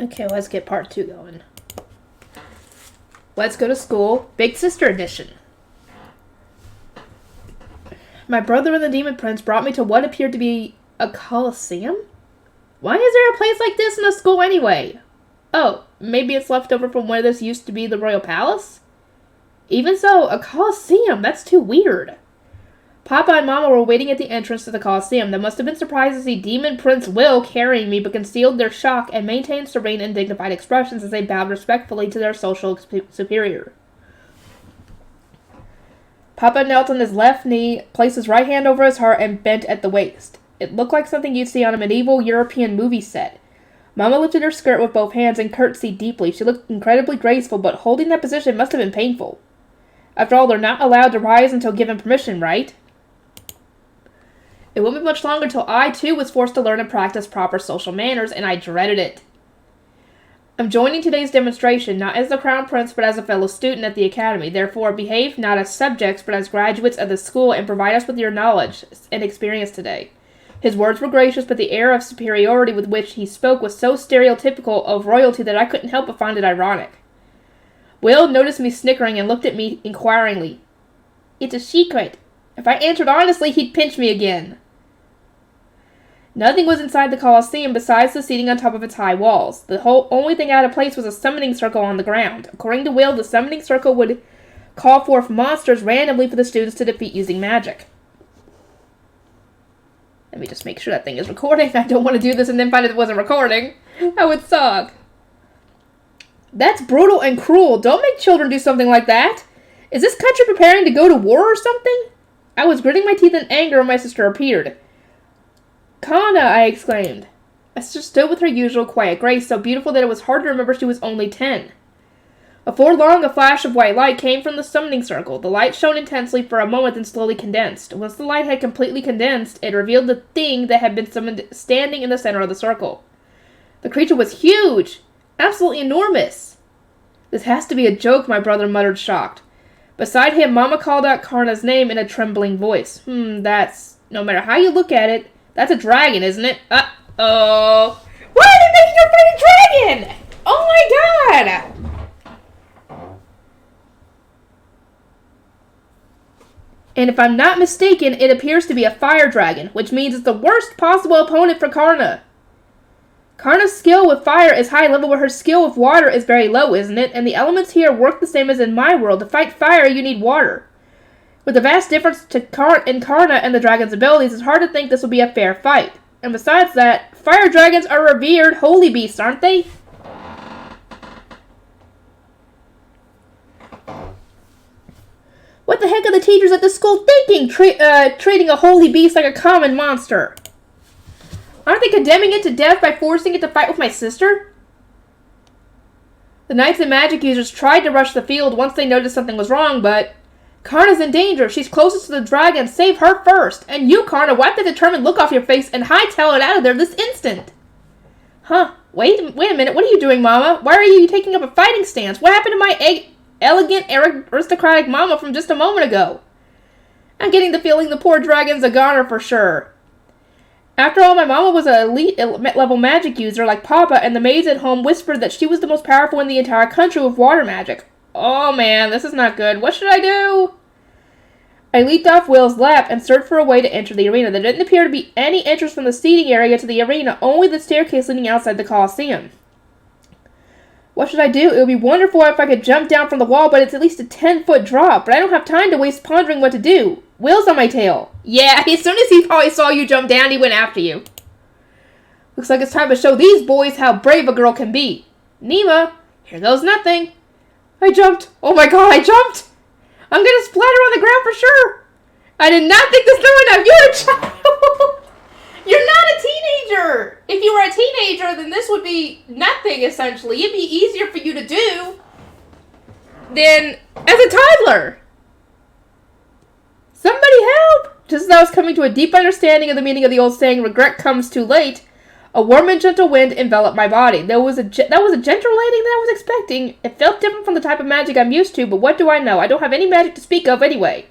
Okay, let's get part 2 going. Let's go to school. Big Sister Edition. My brother and the Demon Prince brought me to what appeared to be a coliseum? Why is there a place like this in a school anyway? Oh, maybe it's left over from where this used to be the royal palace? Even so, a coliseum, that's too weird. Papa and Mama were waiting at the entrance to the coliseum. They must have been surprised to see Demon Prince Will carrying me, but concealed their shock and maintained serene and dignified expressions as they bowed respectfully to their social superior. Papa knelt on his left knee, placed his right hand over his heart, and bent at the waist. It looked like something you'd see on a medieval European movie set. Mama lifted her skirt with both hands and curtsied deeply. She looked incredibly graceful, but holding that position must have been painful. After all, they're not allowed to rise until given permission, right? It wouldn't be much longer till I, too, was forced to learn and practice proper social manners, and I dreaded it. I'm joining today's demonstration, not as the Crown Prince, but as a fellow student at the Academy. Therefore, behave not as subjects, but as graduates of the school, and provide us with your knowledge and experience today. His words were gracious, but the air of superiority with which he spoke was so stereotypical of royalty that I couldn't help but find it ironic. Will noticed me snickering and looked at me inquiringly. It's a secret. If I answered honestly, he'd pinch me again. Nothing was inside the Colosseum besides the seating on top of its high walls. The only thing out of place was a summoning circle on the ground. According to Will, the summoning circle would call forth monsters randomly for the students to defeat using magic. Let me just make sure that thing is recording. I don't want to do this and then find it wasn't recording. That would suck. That's brutal and cruel. Don't make children do something like that. Is this country preparing to go to war or something? I was gritting my teeth in anger when my sister appeared. Kana, I exclaimed. I stood with her usual quiet grace, so beautiful that it was hard to remember she was only 10. Before long, a flash of white light came from the summoning circle. The light shone intensely for a moment, then slowly condensed. Once the light had completely condensed, it revealed the thing that had been summoned standing in the center of the circle. The creature was huge! Absolutely enormous! This has to be a joke, my brother muttered, shocked. Beside him, Mama called out Karna's name in a trembling voice. That's... no matter how you look at it, that's a dragon, isn't it? Uh-oh. Why are they making her fight a dragon? Oh my god! And if I'm not mistaken, it appears to be a fire dragon, which means it's the worst possible opponent for Karna. Karna's skill with fire is high level, where her skill with water is very low, isn't it? And the elements here work the same as in my world. To fight fire, you need water. With the vast difference in Karna and the dragon's abilities, it's hard to think this will be a fair fight. And besides that, fire dragons are revered holy beasts, aren't they? What the heck are the teachers at the school thinking, treating a holy beast like a common monster? Aren't they condemning it to death by forcing it to fight with my sister? The knights and magic users tried to rush the field once they noticed something was wrong, but... Karna's in danger. She's closest to the dragon. Save her first. And you, Karna, wipe the determined look off your face and hightail it out of there this instant. Huh. Wait a minute. What are you doing, Mama? Why are you taking up a fighting stance? What happened to my elegant, aristocratic Mama from just a moment ago? I'm getting the feeling the poor dragon's a goner for sure. After all, my Mama was an elite level magic user like Papa, and the maids at home whispered that she was the most powerful in the entire country with water magic. Oh man, this is not good. What should I do? I leaped off Will's lap and searched for a way to enter the arena. There didn't appear to be any entrance from the seating area to the arena, only the staircase leading outside the Colosseum. What should I do? It would be wonderful if I could jump down from the wall, but it's at least a 10-foot drop, but I don't have time to waste pondering what to do. Will's on my tail. Yeah, as soon as he probably saw you jump down, he went after you. Looks like it's time to show these boys how brave a girl can be. Nima, here goes nothing. I jumped. Oh my god, I jumped. I'm gonna splatter on the ground for sure. I did not think this through enough. You're a child. You're not a teenager. If you were a teenager, then this would be nothing, essentially. It'd be easier for you to do than as a toddler. Somebody help. Just as I was coming to a deep understanding of the meaning of the old saying, regret comes too late, a warm and gentle wind enveloped my body. That was a gentle landing that I was expecting. It felt different from the type of magic I'm used to, but what do I know? I don't have any magic to speak of anyway.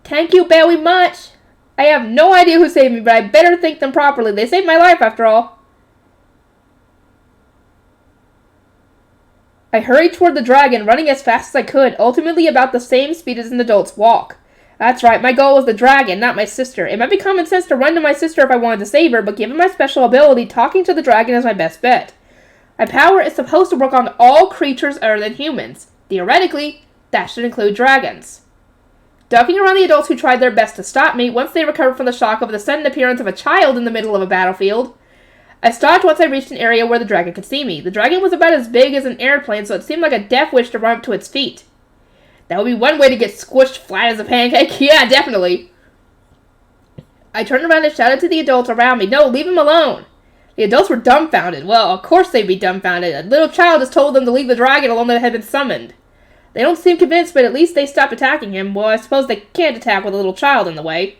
Thank you very much. I have no idea who saved me, but I better thank them properly. They saved my life, after all. I hurried toward the dragon, running as fast as I could, ultimately about the same speed as an adult's walk. That's right, my goal was the dragon, not my sister. It might be common sense to run to my sister if I wanted to save her, but given my special ability, talking to the dragon is my best bet. My power is supposed to work on all creatures other than humans. Theoretically, that should include dragons. Ducking around the adults who tried their best to stop me, once they recovered from the shock of the sudden appearance of a child in the middle of a battlefield, I stopped once I reached an area where the dragon could see me. The dragon was about as big as an airplane, so it seemed like a death wish to run up to its feet. That would be one way to get squished flat as a pancake. Yeah, definitely. I turned around and shouted to the adults around me, "No, leave him alone." The adults were dumbfounded. Well, of course they'd be dumbfounded. A little child just told them to leave the dragon alone that had been summoned. They don't seem convinced, but at least they stopped attacking him. Well, I suppose they can't attack with a little child in the way.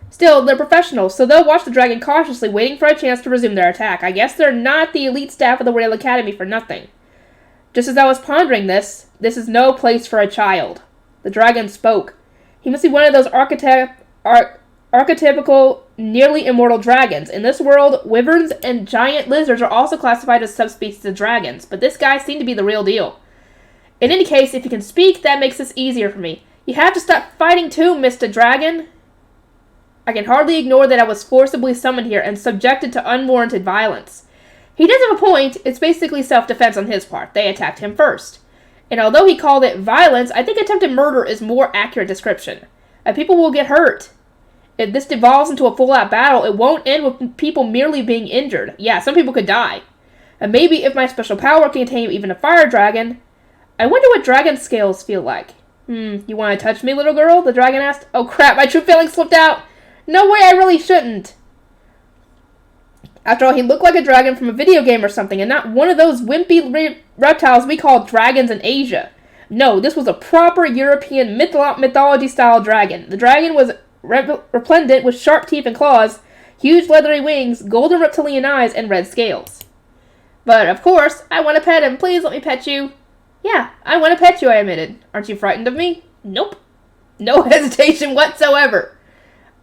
Still, they're professionals, so they'll watch the dragon cautiously, waiting for a chance to resume their attack. I guess they're not the elite staff of the Royal Academy for nothing. Just as I was pondering this is no place for a child. The dragon spoke. He must be one of those archetypical, nearly immortal dragons. In this world, wyverns and giant lizards are also classified as subspecies of dragons, but this guy seemed to be the real deal. In any case, if you can speak, that makes this easier for me. You have to stop fighting too, Mr. Dragon. I can hardly ignore that I was forcibly summoned here and subjected to unwarranted violence. He does have a point. It's basically self-defense on his part. They attacked him first. And although he called it violence, I think attempted murder is more accurate description. People will get hurt. If this devolves into a full-out battle, it won't end with people merely being injured. Yeah, some people could die. And maybe if my special power can tame even a fire dragon. I wonder what dragon scales feel like. You want to touch me, little girl? The dragon asked. Oh crap, my true feelings slipped out. No way, I really shouldn't. After all, he looked like a dragon from a video game or something, and not one of those wimpy reptiles we call dragons in Asia. No, this was a proper European mythology-style dragon. The dragon was resplendent with sharp teeth and claws, huge leathery wings, golden reptilian eyes, and red scales. But, of course, I want to pet him. Please let me pet you. Yeah, I want to pet you, I admitted. Aren't you frightened of me? Nope. No hesitation whatsoever.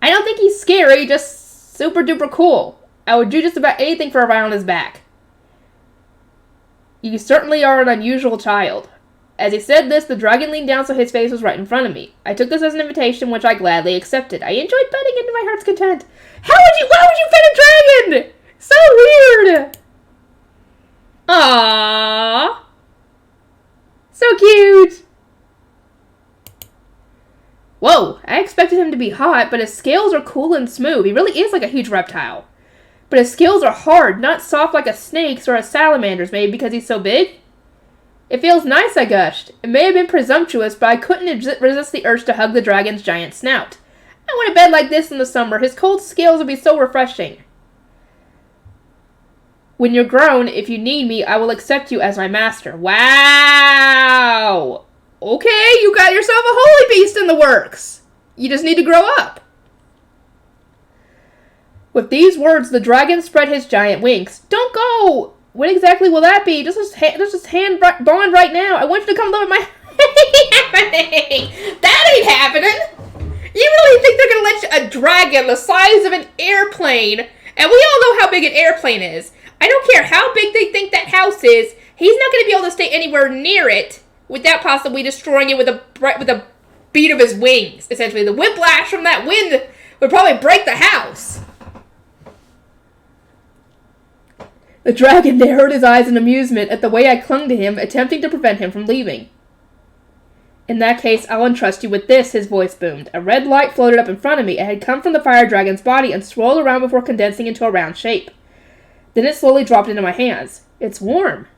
I don't think he's scary, just super duper cool. I would do just about anything for a ride on his back. You certainly are an unusual child. As he said this, the dragon leaned down so his face was right in front of me. I took this as an invitation, which I gladly accepted. I enjoyed petting it to my heart's content. Why would you pet a dragon? So weird! Aww. So cute! Whoa, I expected him to be hot, but his scales are cool and smooth. He really is like a huge reptile. But his scales are hard, not soft like a snake's or a salamander's, maybe because he's so big? It feels nice, I gushed. It may have been presumptuous, but I couldn't resist the urge to hug the dragon's giant snout. I went to bed like this in the summer. His cold scales would be so refreshing. When you're grown, if you need me, I will accept you as my master. Wow! Okay, you got yourself a holy beast in the works. You just need to grow up. With these words, the dragon spread his giant wings. Don't go! When exactly will that be? Just hand bond right now. I want you to come live at my... That ain't happening! You really think they're gonna let you, a dragon the size of an airplane, and we all know how big an airplane is. I don't care how big they think that house is, he's not gonna be able to stay anywhere near it without possibly destroying it with a beat of his wings. Essentially, the whiplash from that wind would probably break the house. The dragon narrowed his eyes in amusement at the way I clung to him, attempting to prevent him from leaving. In that case, I'll entrust you with this, his voice boomed. A red light floated up in front of me. It had come from the fire dragon's body and swirled around before condensing into a round shape. Then it slowly dropped into my hands. It's warm.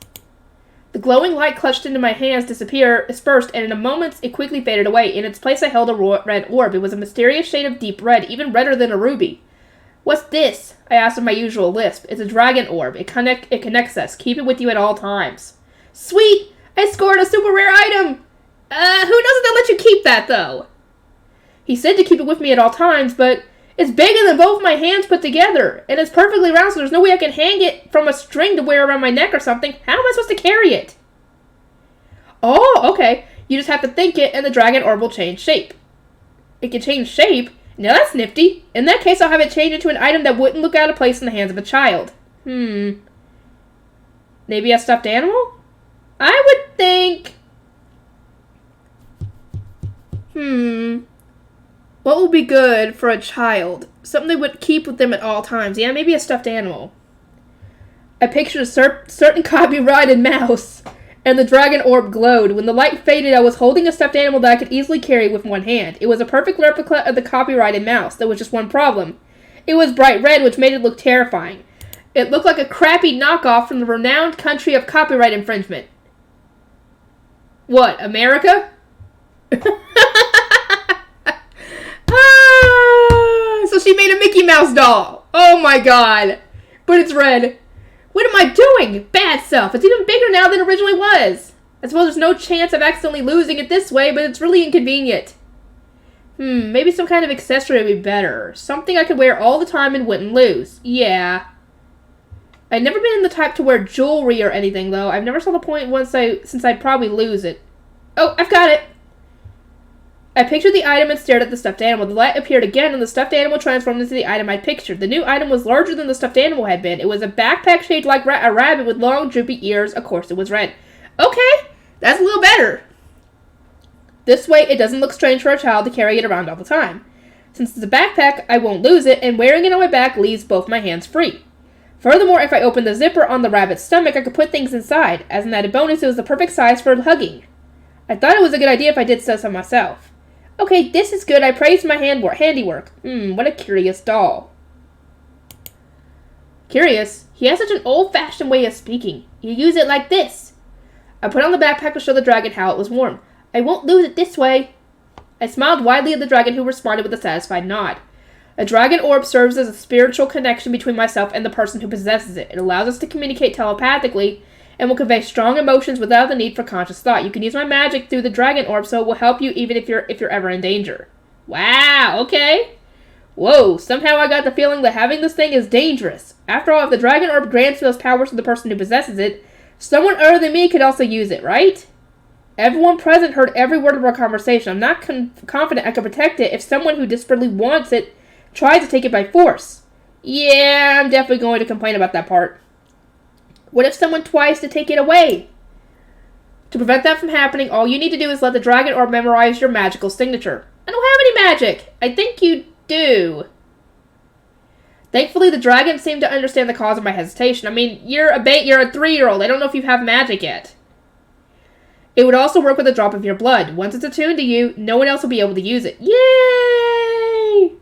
The glowing light clutched into my hands, dispersed, and in a moment it quickly faded away. In its place I held a red orb. It was a mysterious shade of deep red, even redder than a ruby. What's this? I asked with my usual lisp. It's a dragon orb. It connects us. Keep it with you at all times. Sweet! I scored a super rare item! Who doesn't let you keep that, though? He said to keep it with me at all times, but it's bigger than both my hands put together, and it's perfectly round, so there's no way I can hang it from a string to wear around my neck or something. How am I supposed to carry it? Oh, okay. You just have to think it, and the dragon orb will change shape. It can change shape? Now that's nifty. In that case, I'll have it change into an item that wouldn't look out of place in the hands of a child. Maybe a stuffed animal? I would think... What would be good for a child? Something they would keep with them at all times. Yeah, maybe a stuffed animal. I pictured a certain copyrighted mouse, and the dragon orb glowed. When the light faded, I was holding a stuffed animal that I could easily carry with one hand. It was a perfect replica of the copyrighted mouse. There was just one problem. It was bright red, which made it look terrifying. It looked like a crappy knockoff from the renowned country of copyright infringement. What, America? So she made a Mickey Mouse doll. Oh my god. But it's red. What am I doing? Bad stuff. It's even bigger now than it originally was. I suppose there's no chance of accidentally losing it this way, but it's really inconvenient. Maybe some kind of accessory would be better. Something I could wear all the time and wouldn't lose. Yeah. I've never been the type to wear jewelry or anything, though. I've never saw the point since I'd probably lose it. Oh, I've got it! I pictured the item and stared at the stuffed animal. The light appeared again, and the stuffed animal transformed into the item I'd pictured. The new item was larger than the stuffed animal had been. It was a backpack shaped like a rabbit with long, droopy ears. Of course, it was red. Okay, that's a little better. This way, it doesn't look strange for a child to carry it around all the time. Since it's a backpack, I won't lose it, and wearing it on my back leaves both my hands free. Furthermore, if I opened the zipper on the rabbit's stomach, I could put things inside. As an added bonus, it was the perfect size for hugging. I thought it was a good idea if I did so myself. Okay, this is good. I praised my handiwork. What a curious doll. Curious? He has such an old-fashioned way of speaking. You use it like this. I put on the backpack to show the dragon how it was worn. I won't lose it this way. I smiled widely at the dragon, who responded with a satisfied nod. A dragon orb serves as a spiritual connection between myself and the person who possesses it. It allows us to communicate telepathically and will convey strong emotions without the need for conscious thought. You can use my magic through the dragon orb, so it will help you even if you're ever in danger. Wow, okay. Whoa, somehow I got the feeling that having this thing is dangerous. After all, if the dragon orb grants those powers to the person who possesses it, someone other than me could also use it, right? Everyone present heard every word of our conversation. I'm not confident I can protect it if someone who desperately wants it tries to take it by force. Yeah, I'm definitely going to complain about that part. What if someone tries to take it away? To prevent that from happening, all you need to do is let the dragon orb memorize your magical signature. I don't have any magic. I think you do. Thankfully, the dragon seemed to understand the cause of my hesitation. I mean, you're a 3-year-old. I don't know if you have magic yet. It would also work with a drop of your blood. Once it's attuned to you, no one else will be able to use it. Yay!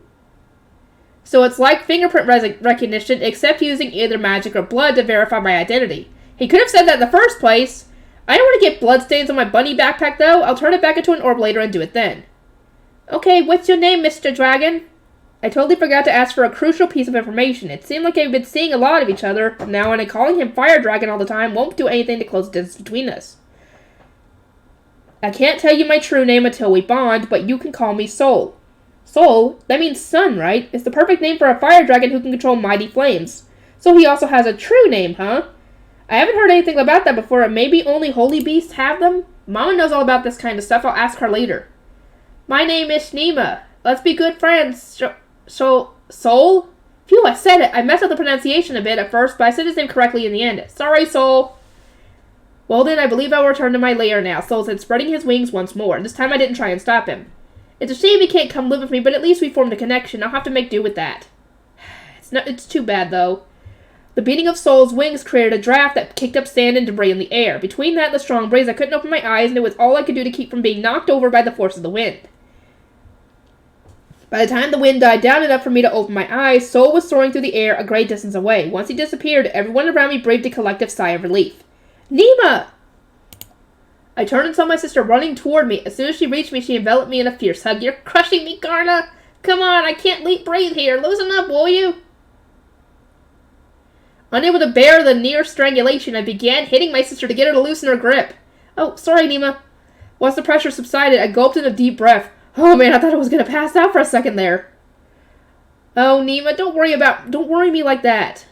So it's like fingerprint recognition, except using either magic or blood to verify my identity. He could have said that in the first place. I don't want to get bloodstains on my bunny backpack, though. I'll turn it back into an orb later and do it then. Okay, what's your name, Mr. Dragon? I totally forgot to ask for a crucial piece of information. It seemed like I've been seeing a lot of each other from now on, and calling him Fire Dragon all the time won't do anything to close the distance between us. I can't tell you my true name until we bond, but you can call me Soul. Soul? That means sun, right? It's the perfect name for a fire dragon who can control mighty flames. So he also has a true name, huh? I haven't heard anything about that before, and maybe only holy beasts have them? Mama knows all about this kind of stuff. I'll ask her later. My name is Nima. Let's be good friends. Soul? Phew, I said it. I messed up the pronunciation a bit at first, but I said his name correctly in the end. Sorry, Soul. Well then, I believe I'll return to my lair now, Soul said, spreading his wings once more. This time I didn't try and stop him. It's a shame he can't come live with me, but at least we formed a connection. I'll have to make do with that. It's too bad, though. The beating of Soul's wings created a draft that kicked up sand and debris in the air. Between that and the strong breeze, I couldn't open my eyes, and it was all I could do to keep from being knocked over by the force of the wind. By the time the wind died down enough for me to open my eyes, Soul was soaring through the air a great distance away. Once he disappeared, everyone around me breathed a collective sigh of relief. Nima! I turned and saw my sister running toward me. As soon as she reached me, she enveloped me in a fierce hug. You're crushing me, Garna! Come on, I can't breathe here. Loosen up, will you? Unable to bear the near strangulation, I began hitting my sister to get her to loosen her grip. Oh, sorry, Nima. Once the pressure subsided, I gulped in a deep breath. Oh man, I thought I was gonna pass out for a second there. Oh, Nima, don't worry me like that.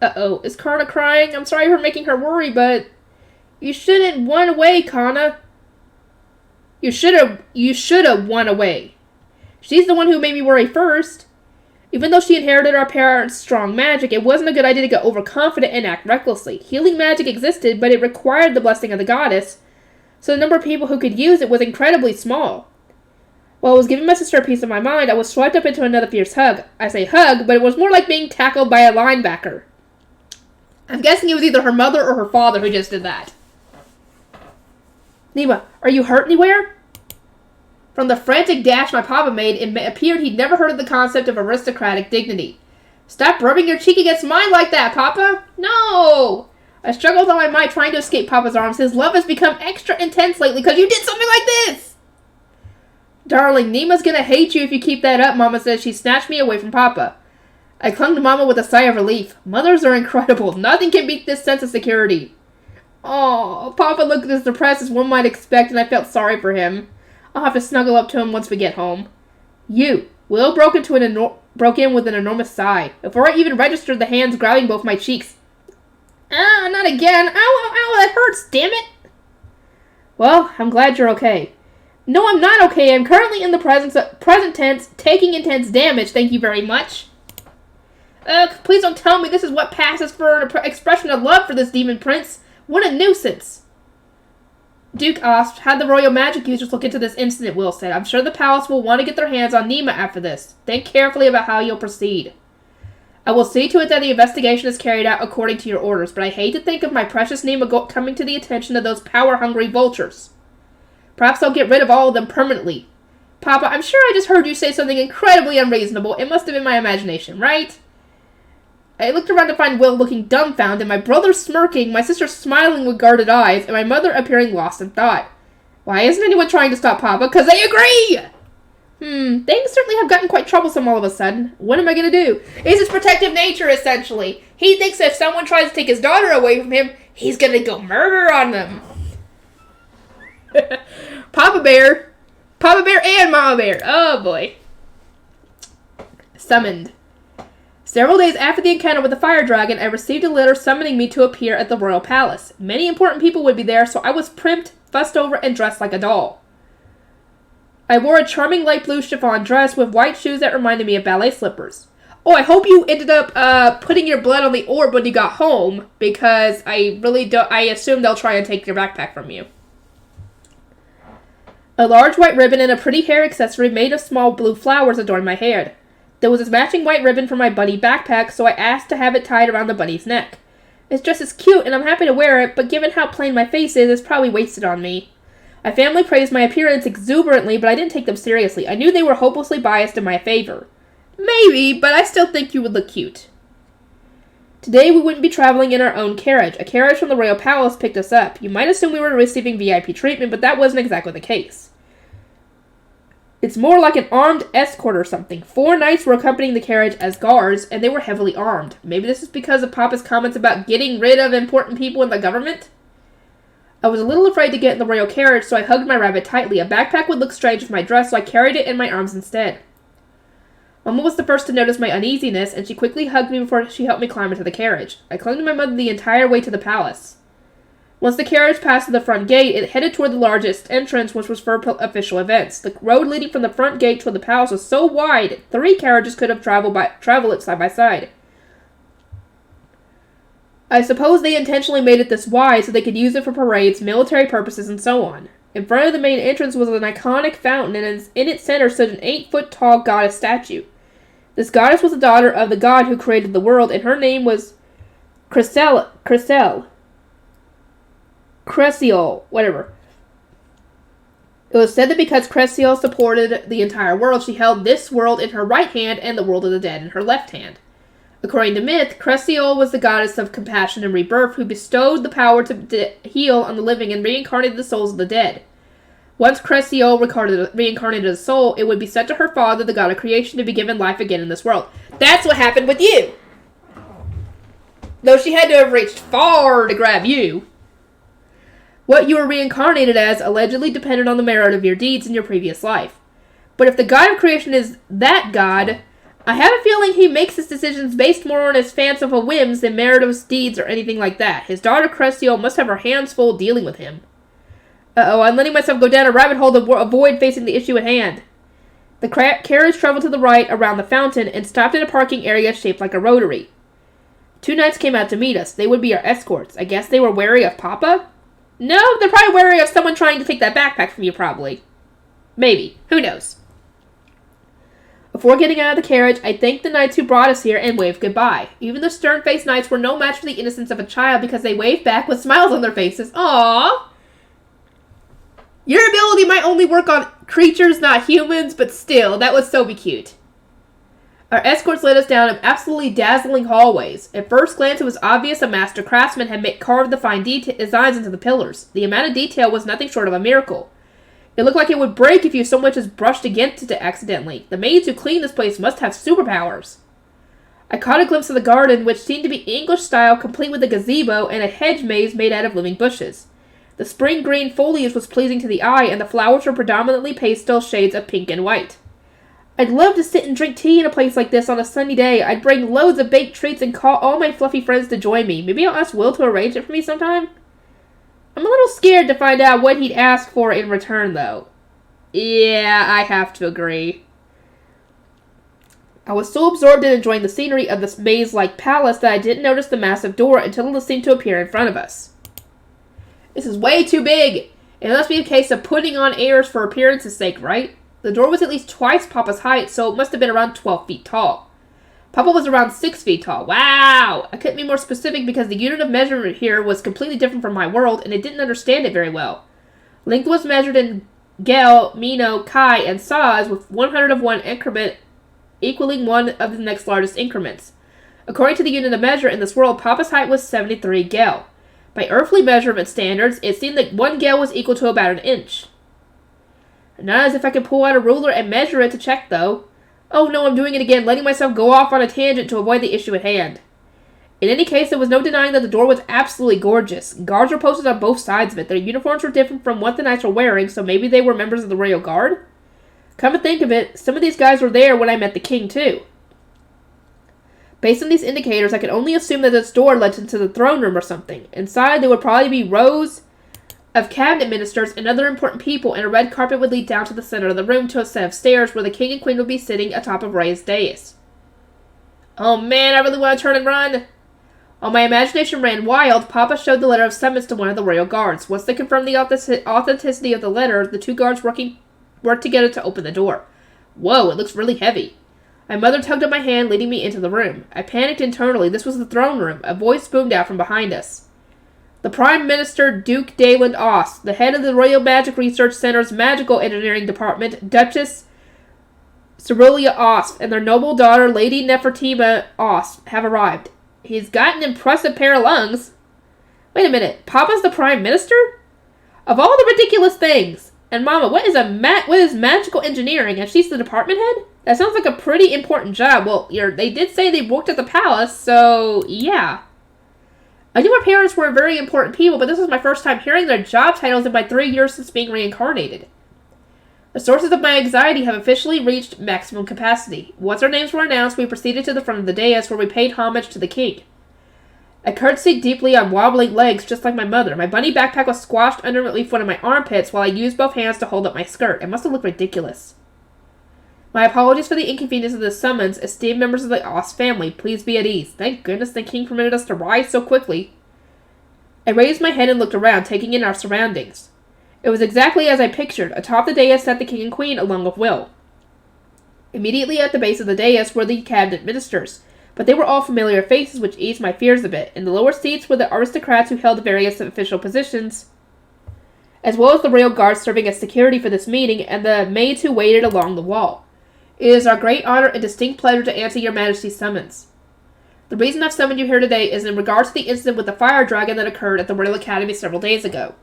Uh-oh, is Karna crying? I'm sorry for making her worry, but you shouldn't run away, Karna. You should have won away. She's the one who made me worry first. Even though she inherited our parents' strong magic, it wasn't a good idea to get overconfident and act recklessly. Healing magic existed, but it required the blessing of the goddess, so the number of people who could use it was incredibly small. While I was giving my sister a piece of my mind, I was swept up into another fierce hug. I say hug, but it was more like being tackled by a linebacker. I'm guessing it was either her mother or her father who just did that. Nima, are you hurt anywhere? From the frantic dash my papa made, it appeared he'd never heard of the concept of aristocratic dignity. Stop rubbing your cheek against mine like that, Papa! No! I struggled on my mind trying to escape Papa's arms. His love has become extra intense lately because you did something like this! Darling, Nima's gonna hate you if you keep that up, Mama says. She snatched me away from Papa. I clung to Mama with a sigh of relief. Mothers are incredible. Nothing can beat this sense of security. Oh, Papa looked as depressed as one might expect, and I felt sorry for him. I'll have to snuggle up to him once we get home. Will broke in with an enormous sigh. Before I even registered, the hands grabbing both my cheeks. Ah, not again. Ow, ow, that hurts, damn it. Well, I'm glad you're okay. No, I'm not okay. I'm currently in the present tense, taking intense damage, thank you very much. Please don't tell me this is what passes for an expression of love for this demon prince. What a nuisance. Duke asked, had the royal magic users look into this incident, Will said. I'm sure the palace will want to get their hands on Nima after this. Think carefully about how you'll proceed. I will see to it that the investigation is carried out according to your orders, but I hate to think of my precious Nima coming to the attention of those power-hungry vultures. Perhaps I'll get rid of all of them permanently. Papa, I'm sure I just heard you say something incredibly unreasonable. It must have been my imagination, right? I looked around to find Will looking dumbfounded, my brother smirking, my sister smiling with guarded eyes, and my mother appearing lost in thought. Why isn't anyone trying to stop Papa? 'Cause they agree! Things certainly have gotten quite troublesome all of a sudden. What am I gonna do? It's his protective nature, essentially. He thinks if someone tries to take his daughter away from him, he's gonna go murder on them. Papa Bear and Mama Bear. Oh boy. Summoned. Several days after the encounter with the fire dragon, I received a letter summoning me to appear at the royal palace. Many important people would be there, so I was primped, fussed over, and dressed like a doll. I wore a charming light blue chiffon dress with white shoes that reminded me of ballet slippers. Oh, I hope you ended up putting your blood on the orb when you got home, because I assume they'll try and take your backpack from you. A large white ribbon and a pretty hair accessory made of small blue flowers adorned my hair. There was a matching white ribbon for my bunny backpack, so I asked to have it tied around the bunny's neck. It's just as cute, and I'm happy to wear it, but given how plain my face is, it's probably wasted on me. My family praised my appearance exuberantly, but I didn't take them seriously. I knew they were hopelessly biased in my favor. Maybe, but I still think you would look cute. Today we wouldn't be traveling in our own carriage. A carriage from the royal palace picked us up. You might assume we were receiving VIP treatment, but that wasn't exactly the case. It's more like an armed escort or something. 4 knights were accompanying the carriage as guards, and they were heavily armed. Maybe this is because of Papa's comments about getting rid of important people in the government? I was a little afraid to get in the royal carriage, so I hugged my rabbit tightly. A backpack would look strange with my dress, so I carried it in my arms instead. Mama was the first to notice my uneasiness, and she quickly hugged me before she helped me climb into the carriage. I clung to my mother the entire way to the palace. Once the carriage passed the front gate, it headed toward the largest entrance, which was for official events. The road leading from the front gate toward the palace was so wide, 3 carriages could have traveled it side by side. I suppose they intentionally made it this wide so they could use it for parades, military purposes, and so on. In front of the main entrance was an iconic fountain, and in its center stood an 8-foot-tall goddess statue. This goddess was the daughter of the god who created the world, and her name was Cressiol, whatever. It was said that because Cressiol supported the entire world, she held this world in her right hand and the world of the dead in her left hand. According to myth, Cressiol was the goddess of compassion and rebirth who bestowed the power to heal on the living and reincarnated the souls of the dead. Once Cressiol reincarnated a soul, it would be sent to her father, the god of creation, to be given life again in this world. That's what happened with you! Though she had to have reached far to grab you. What you were reincarnated as allegedly depended on the merit of your deeds in your previous life. But if the god of creation is that god, I have a feeling he makes his decisions based more on his fanciful whims than merit of his deeds or anything like that. His daughter Cressiol must have her hands full dealing with him. Uh-oh, I'm letting myself go down a rabbit hole to avoid facing the issue at hand. The carriage traveled to the right around the fountain and stopped in a parking area shaped like a rotary. 2 knights came out to meet us. They would be our escorts. I guess they were wary of Papa? No, they're probably wary of someone trying to take that backpack from you, probably. Maybe. Who knows? Before getting out of the carriage, I thanked the knights who brought us here and waved goodbye. Even the stern-faced knights were no match for the innocence of a child because they waved back with smiles on their faces. Aww! Your ability might only work on creatures, not humans, but still, that would so be cute. Our escorts led us down absolutely dazzling hallways. At first glance, it was obvious a master craftsman had carved the fine designs into the pillars. The amount of detail was nothing short of a miracle. It looked like it would break if you so much as brushed against it accidentally. The maids who cleaned this place must have superpowers. I caught a glimpse of the garden, which seemed to be English style, complete with a gazebo and a hedge maze made out of living bushes. The spring green foliage was pleasing to the eye, and the flowers were predominantly pastel shades of pink and white. I'd love to sit and drink tea in a place like this on a sunny day. I'd bring loads of baked treats and call all my fluffy friends to join me. Maybe I'll ask Will to arrange it for me sometime? I'm a little scared to find out what he'd ask for in return, though. Yeah, I have to agree. I was so absorbed in enjoying the scenery of this maze-like palace that I didn't notice the massive door until it seemed to appear in front of us. This is way too big! It must be a case of putting on airs for appearance's sake, right? The door was at least twice Papa's height, so it must have been around 12 feet tall. Papa was around 6 feet tall. Wow! I couldn't be more specific because the unit of measurement here was completely different from my world, and I didn't understand it very well. Length was measured in gel, mino, kai, and saws, with 100 increment equaling one of the next largest increments. According to the unit of measure in this world, Papa's height was 73 gel. By earthly measurement standards, it seemed that 1 gel was equal to about an inch. Not as if I could pull out a ruler and measure it to check, though. Oh no, I'm doing it again, letting myself go off on a tangent to avoid the issue at hand. In any case, there was no denying that the door was absolutely gorgeous. Guards were posted on both sides of it. Their uniforms were different from what the knights were wearing, so maybe they were members of the Royal Guard? Come to think of it, some of these guys were there when I met the king, too. Based on these indicators, I could only assume that this door led into the throne room or something. Inside, there would probably be rows of cabinet ministers and other important people, and a red carpet would lead down to the center of the room to a set of stairs where the king and queen would be sitting atop a raised dais. Oh man, I really want to turn and run! While my imagination ran wild, Papa showed the letter of summons to one of the royal guards. Once they confirmed the authenticity of the letter, the 2 guards worked together to open the door. Whoa, it looks really heavy. My mother tugged at my hand, leading me into the room. I panicked internally. This was the throne room. A voice boomed out from behind us. The Prime Minister, Duke Dayland Ost, the head of the Royal Magic Research Center's Magical Engineering Department, Duchess Cerulia Ost, and their noble daughter, Lady Nefertima Ost, have arrived. He's got an impressive pair of lungs. Wait a minute, Papa's the Prime Minister? Of all the ridiculous things! And Mama, what is magical engineering, and she's the department head? That sounds like a pretty important job. Well, they did say they worked at the palace, so yeah. I knew my parents were very important people, but this was my first time hearing their job titles in my 3 years since being reincarnated. The sources of my anxiety have officially reached maximum capacity. Once our names were announced, we proceeded to the front of the dais where we paid homage to the king. I curtsied deeply on wobbling legs just like my mother. My bunny backpack was squashed underneath one of my armpits while I used both hands to hold up my skirt. It must have looked ridiculous. My apologies for the inconvenience of this summons, esteemed members of the Ost family. Please be at ease. Thank goodness the king permitted us to rise so quickly. I raised my head and looked around, taking in our surroundings. It was exactly as I pictured. Atop the dais sat the king and queen, along with Will. Immediately at the base of the dais were the cabinet ministers, but they were all familiar faces, which eased my fears a bit. In the lower seats were the aristocrats who held various official positions, as well as the royal guards serving as security for this meeting, and the maids who waited along the wall. It is our great honor and distinct pleasure to answer your majesty's summons. The reason I've summoned you here today is in regard to the incident with the fire dragon that occurred at the Royal Academy several days ago.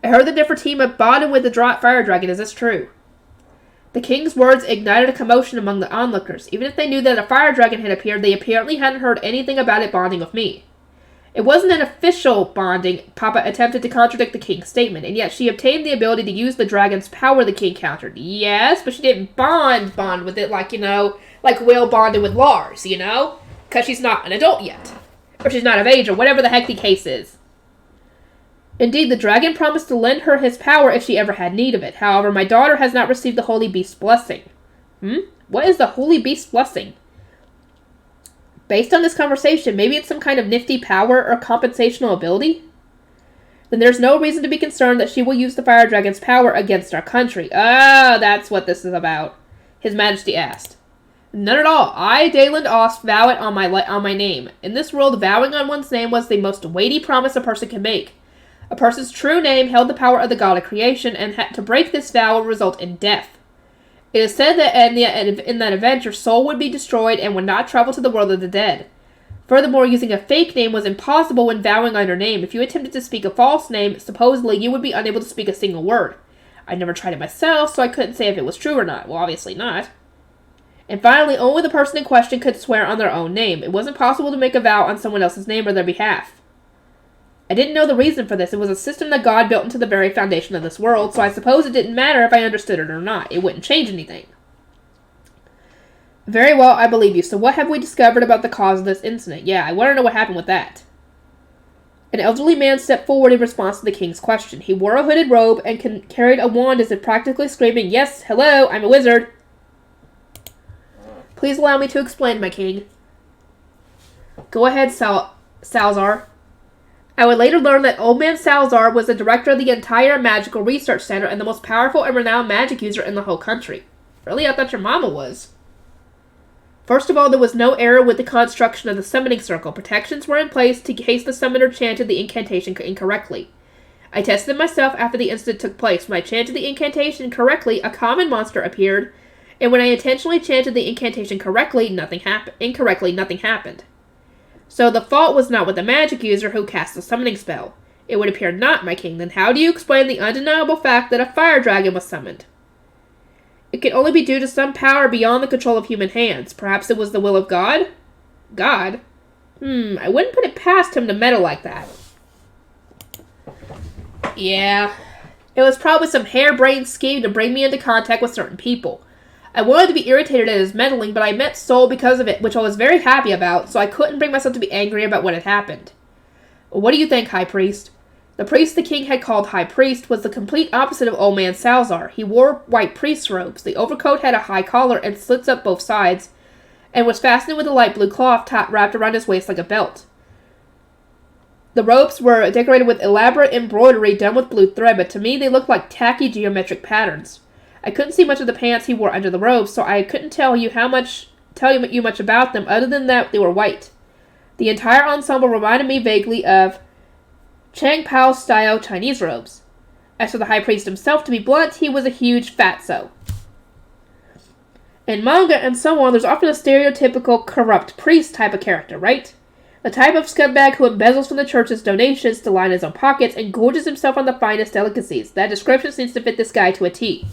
I heard that Nefertima bonded with the fire dragon. Is this true? The king's words ignited a commotion among the onlookers. Even if they knew that a fire dragon had appeared, they apparently hadn't heard anything about it bonding with me. It wasn't an official bonding. Papa attempted to contradict the king's statement, and yet she obtained the ability to use the dragon's power, the king countered. Yes, but she didn't bond with it like Will bonded with Lars, Because she's not an adult yet. Or she's not of age, or whatever the heck the case is. Indeed, the dragon promised to lend her his power if she ever had need of it. However, my daughter has not received the Holy Beast's blessing. What is the Holy Beast's blessing? Based on this conversation, maybe it's some kind of nifty power or compensational ability? Then there's no reason to be concerned that she will use the Fire Dragon's power against our country. Ah, that's what this is about, His Majesty asked. None at all. I, Dayland Ost, vow it on my name. In this world, vowing on one's name was the most weighty promise a person can make. A person's true name held the power of the god of creation, and to break this vow would result in death. It is said that in that event, your soul would be destroyed and would not travel to the world of the dead. Furthermore, using a fake name was impossible when vowing on your name. If you attempted to speak a false name, supposedly you would be unable to speak a single word. I never tried it myself, so I couldn't say if it was true or not. Well, obviously not. And finally, only the person in question could swear on their own name. It wasn't possible to make a vow on someone else's name or their behalf. I didn't know the reason for this. It was a system that God built into the very foundation of this world, so I suppose it didn't matter if I understood it or not. It wouldn't change anything. Very well, I believe you. So what have we discovered about the cause of this incident? Yeah, I want to know what happened with that. An elderly man stepped forward in response to the king's question. He wore a hooded robe and carried a wand as if practically screaming, "Yes, hello, I'm a wizard." Please allow me to explain, my king. Go ahead, Salazar. I would later learn that Old Man Salazar was the director of the entire Magical Research Center and the most powerful and renowned magic user in the whole country. Really? I thought your mama was. First of all, there was no error with the construction of the summoning circle. Protections were in place in case the summoner chanted the incantation incorrectly. I tested myself after the incident took place. When I chanted the incantation correctly, a common monster appeared, and when I intentionally chanted the incantation incorrectly, nothing happened. So the fault was not with the magic user who cast the summoning spell. It would appear not, my king. Then how do you explain the undeniable fact that a fire dragon was summoned? It can only be due to some power beyond the control of human hands. Perhaps it was the will of God? God? I wouldn't put it past him to meddle like that. Yeah. It was probably some harebrained scheme to bring me into contact with certain people. I wanted to be irritated at his meddling, but I met Soul because of it, which I was very happy about, so I couldn't bring myself to be angry about what had happened. What do you think, High Priest? The priest the king had called High Priest was the complete opposite of Old Man Salazar. He wore white priest's robes. The overcoat had a high collar and slits up both sides, and was fastened with a light blue cloth wrapped around his waist like a belt. The robes were decorated with elaborate embroidery done with blue thread, but to me they looked like tacky geometric patterns. I couldn't see much of the pants he wore under the robes, so I couldn't tell you much about them other than that they were white. The entire ensemble reminded me vaguely of Chang Pao-style Chinese robes. As for the high priest himself, to be blunt, he was a huge fatso. In manga and so on, there's often a stereotypical corrupt priest type of character, right? The type of scumbag who embezzles from the church's donations to line his own pockets and gorges himself on the finest delicacies. That description seems to fit this guy to a T.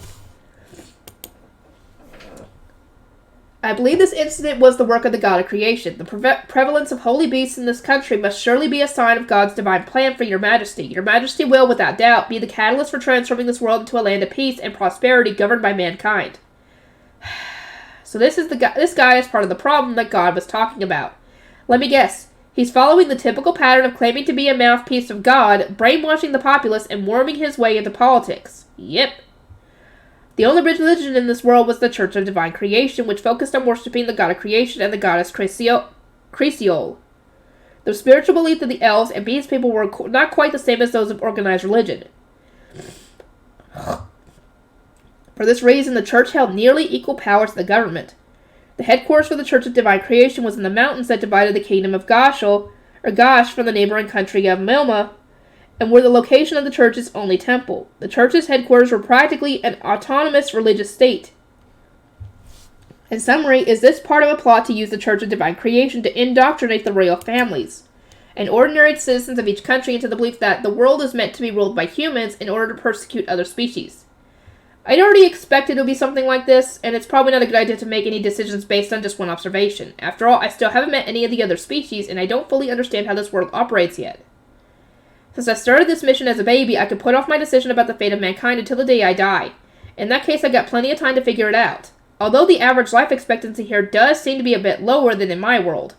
I believe this incident was the work of the god of creation. The prevalence of holy beasts in this country must surely be a sign of God's divine plan for your majesty. Your majesty will, without doubt, be the catalyst for transforming this world into a land of peace and prosperity governed by mankind. So this guy is part of the problem that God was talking about. Let me guess. He's following the typical pattern of claiming to be a mouthpiece of God, brainwashing the populace, and worming his way into politics. Yep. The only religion in this world was the Church of Divine Creation, which focused on worshipping the god of creation and the goddess Cresiol. The spiritual belief of the elves and beast people were not quite the same as those of organized religion. For this reason, the church held nearly equal power to the government. The headquarters for the Church of Divine Creation was in the mountains that divided the kingdom of Gosh from the neighboring country of Milma, and were the location of the church's only temple. The church's headquarters were practically an autonomous religious state. In summary, is this part of a plot to use the Church of Divine Creation to indoctrinate the royal families and ordinary citizens of each country into the belief that the world is meant to be ruled by humans in order to persecute other species? I'd already expected it would be something like this, and it's probably not a good idea to make any decisions based on just one observation. After all, I still haven't met any of the other species, and I don't fully understand how this world operates yet. Since I started this mission as a baby, I could put off my decision about the fate of mankind until the day I die. In that case, I got plenty of time to figure it out. Although the average life expectancy here does seem to be a bit lower than in my world.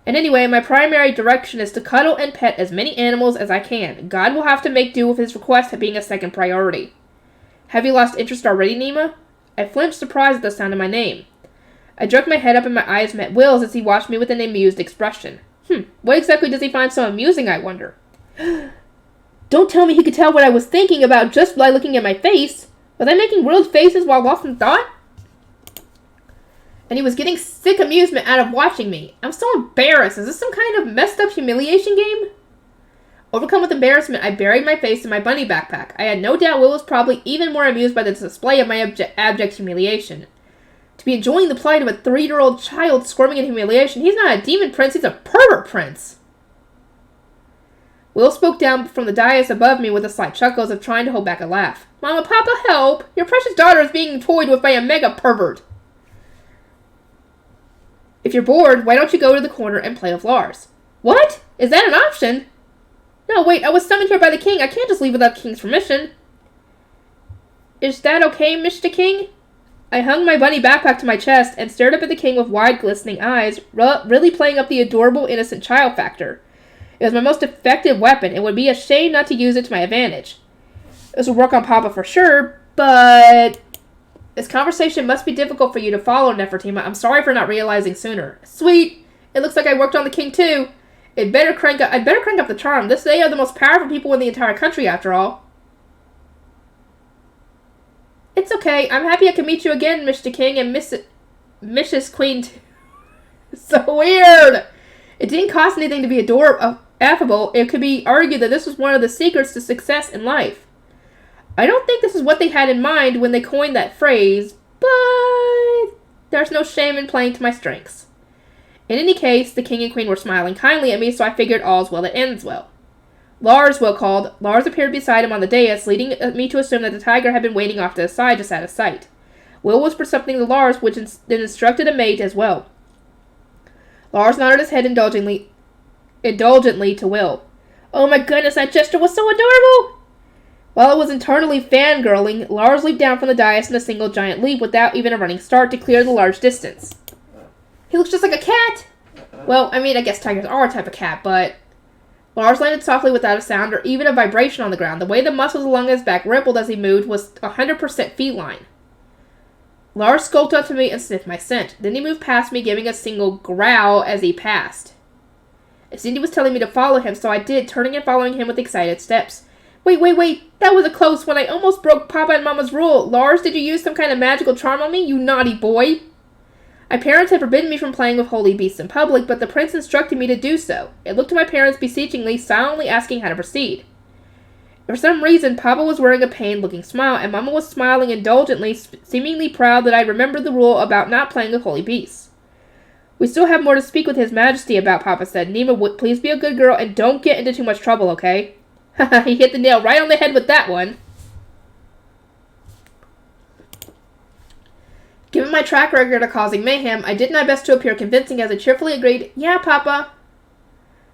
And anyway, my primary direction is to cuddle and pet as many animals as I can. God will have to make do with his request being a second priority. Have you lost interest already, Nima? I flinched, surprised at the sound of my name. I jerked my head up and my eyes met Will's as he watched me with an amused expression. What exactly does he find so amusing, I wonder? Don't tell me he could tell what I was thinking about just by looking at my face. Was I making weird faces while lost in thought? And he was getting sick amusement out of watching me. I'm so embarrassed. Is this some kind of messed up humiliation game? Overcome with embarrassment, I buried my face in my bunny backpack. I had no doubt Will was probably even more amused by the display of my abject humiliation. To be enjoying the plight of a 3-year-old child squirming in humiliation, he's not a demon prince, he's a pervert prince. Will spoke down from the dais above me with a slight chuckle as if trying to hold back a laugh. Mama, Papa, help! Your precious daughter is being toyed with by a mega pervert. If you're bored, why don't you go to the corner and play with Lars? What? Is that an option? No, wait, I was summoned here by the king. I can't just leave without the king's permission. Is that okay, Mr. King? I hung my bunny backpack to my chest and stared up at the king with wide, glistening eyes, really playing up the adorable, innocent child factor. It was my most effective weapon. It would be a shame not to use it to my advantage. This will work on Papa for sure, but this conversation must be difficult for you to follow, Nefertima. I'm sorry for not realizing sooner. Sweet! It looks like I worked on the king too. I'd better crank up the charm. They are the most powerful people in the entire country, after all. It's okay. I'm happy I can meet you again, Mr. King, and Mrs. Queen too. So weird! It didn't cost anything to be affable. It could be argued that this was one of the secrets to success in life. I don't think this is what they had in mind when they coined that phrase, but there's no shame in playing to my strengths. In any case, the king and queen were smiling kindly at me, so I figured all's well that ends well. Lars, Will called. Lars appeared beside him on the dais, leading me to assume that the tiger had been waiting off to the side, just out of sight. Will whispered something to Lars, which then instructed a mate as well. Lars nodded his head indulgently to Will. Oh my goodness, that gesture was so adorable! While I was internally fangirling, Lars leaped down from the dais in a single giant leap without even a running start to clear the large distance. He looks just like a cat! Well, I mean, I guess tigers are a type of cat, but Lars landed softly without a sound or even a vibration on the ground. The way the muscles along his back rippled as he moved was 100% feline. Lars skulked up to me and sniffed my scent. Then he moved past me, giving a single growl as he passed. It seemed he was telling me to follow him, so I did, turning and following him with excited steps. Wait, that was a close one. I almost broke Papa and Mama's rule. Lars, did you use some kind of magical charm on me, you naughty boy? My parents had forbidden me from playing with holy beasts in public, but the prince instructed me to do so. I looked to my parents beseechingly, silently asking how to proceed. For some reason, Papa was wearing a pained-looking smile, and Mama was smiling indulgently, seemingly proud that I remembered the rule about not playing with holy beasts. We still have more to speak with His Majesty about, Papa said. Nima, please be a good girl and don't get into too much trouble, okay? Haha, he hit the nail right on the head with that one. Given my track record of causing mayhem, I did my best to appear convincing as I cheerfully agreed, yeah, Papa.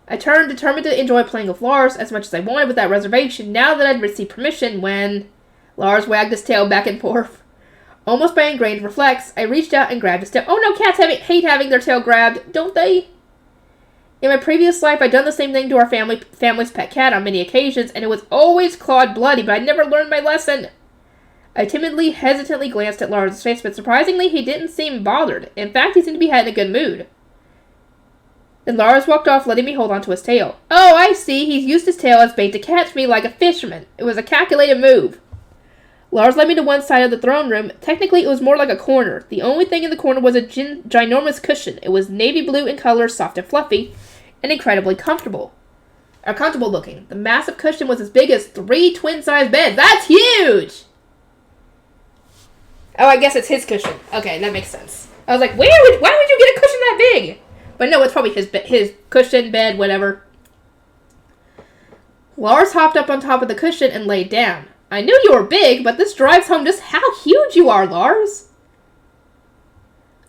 I turned, determined to enjoy playing with Lars as much as I wanted without reservation, now that I'd received permission, when Lars wagged his tail back and forth. Almost by ingrained reflex, I reached out and grabbed his tail. Oh no, cats hate having their tail grabbed, don't they? In my previous life, I'd done the same thing to our family's pet cat on many occasions, and it was always clawed bloody, but I'd never learned my lesson. I timidly, hesitantly glanced at Lars' face, but surprisingly, he didn't seem bothered. In fact, he seemed to be in a good mood. Then Lars walked off, letting me hold onto his tail. Oh, I see. He's used his tail as bait to catch me like a fisherman. It was a calculated move. Lars led me to one side of the throne room. Technically, it was more like a corner. The only thing in the corner was a ginormous cushion. It was navy blue in color, soft and fluffy, and incredibly comfortable looking. The massive cushion was as big as 3 twin-sized beds. That's huge! Oh, I guess it's his cushion. Okay, that makes sense. I was like, why would you get a cushion that big? But no, it's probably his cushion, bed, whatever. Lars hopped up on top of the cushion and laid down. I knew you were big, but this drives home just how huge you are, Lars.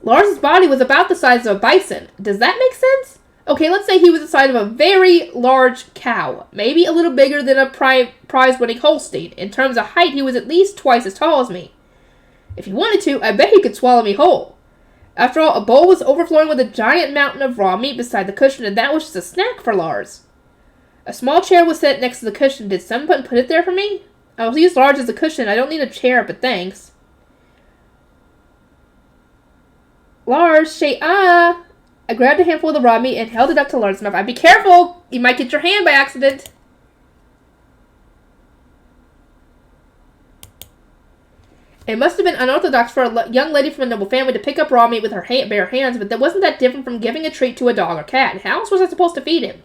Lars' body was about the size of a bison. Does that make sense? Okay, let's say he was the size of a very large cow. Maybe a little bigger than a prize-winning Holstein. In terms of height, he was at least twice as tall as me. If he wanted to, I bet he could swallow me whole. After all, a bowl was overflowing with a giant mountain of raw meat beside the cushion, and that was just a snack for Lars. A small chair was set next to the cushion. Did someone put it there for me? I'll use Lars as a cushion. I don't need a chair, but thanks. Lars, I grabbed a handful of the raw meat and held it up to Lars' mouth. Be careful! You might get your hand by accident. It must have been unorthodox for a young lady from a noble family to pick up raw meat with her bare hands, but that wasn't that different from giving a treat to a dog or cat. How else was I supposed to feed him?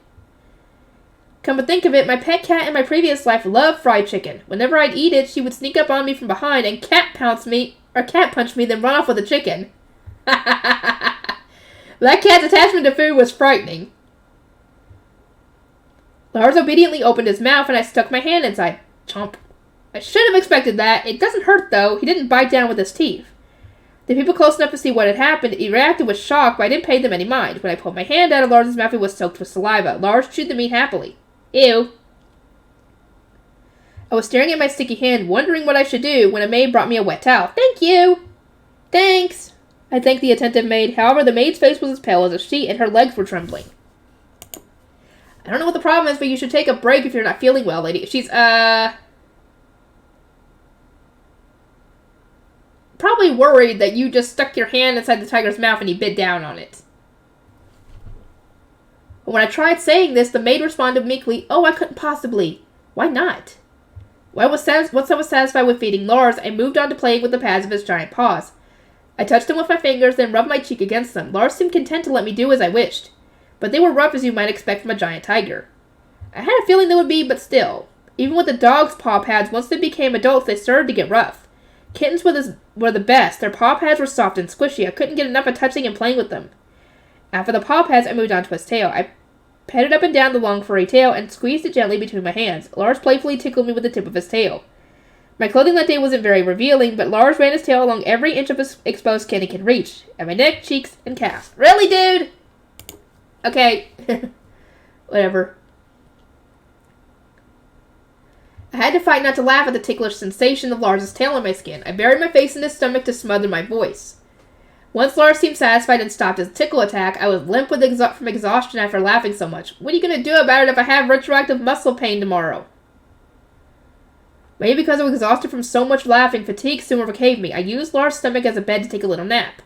Come to think of it, my pet cat in my previous life loved fried chicken. Whenever I'd eat it, she would sneak up on me from behind and cat punch me, then run off with the chicken. That cat's attachment to food was frightening. Lars obediently opened his mouth and I stuck my hand inside. Chomp. I should have expected that. It doesn't hurt, though. He didn't bite down with his teeth. The people close enough to see what had happened reacted with shock, but I didn't pay them any mind. When I pulled my hand out of Lars' mouth, it was soaked with saliva. Lars chewed the meat happily. Ew. I was staring at my sticky hand, wondering what I should do, when a maid brought me a wet towel. Thank you. Thanks. I thanked the attentive maid. However, the maid's face was as pale as a sheet, and her legs were trembling. I don't know what the problem is, but you should take a break if you're not feeling well, lady. She's, probably worried that you just stuck your hand inside the tiger's mouth and he bit down on it. When I tried saying this, the maid responded meekly, "Oh, I couldn't possibly." Why not? Once I was satisfied with feeding Lars, I moved on to playing with the pads of his giant paws. I touched them with my fingers, then rubbed my cheek against them. Lars seemed content to let me do as I wished, but they were rough as you might expect from a giant tiger. I had a feeling they would be, but still. Even with the dog's paw pads, once they became adults, they started to get rough. Kittens were the best. Their paw pads were soft and squishy. I couldn't get enough of touching and playing with them. After the paw pads, I moved on to his tail. I petted up and down the long furry tail and squeezed it gently between my hands. Lars playfully tickled me with the tip of his tail. My clothing that day wasn't very revealing, but Lars ran his tail along every inch of his exposed skin he could reach, at my neck, cheeks, and calves. Really, dude? Okay. Whatever. I had to fight not to laugh at the ticklish sensation of Lars' tail on my skin. I buried my face in his stomach to smother my voice. Once Lars seemed satisfied and stopped his tickle attack, I was limp from exhaustion after laughing so much. What are you going to do about it if I have retroactive muscle pain tomorrow? Maybe because I was exhausted from so much laughing, fatigue soon overcame me. I used Lars' stomach as a bed to take a little nap.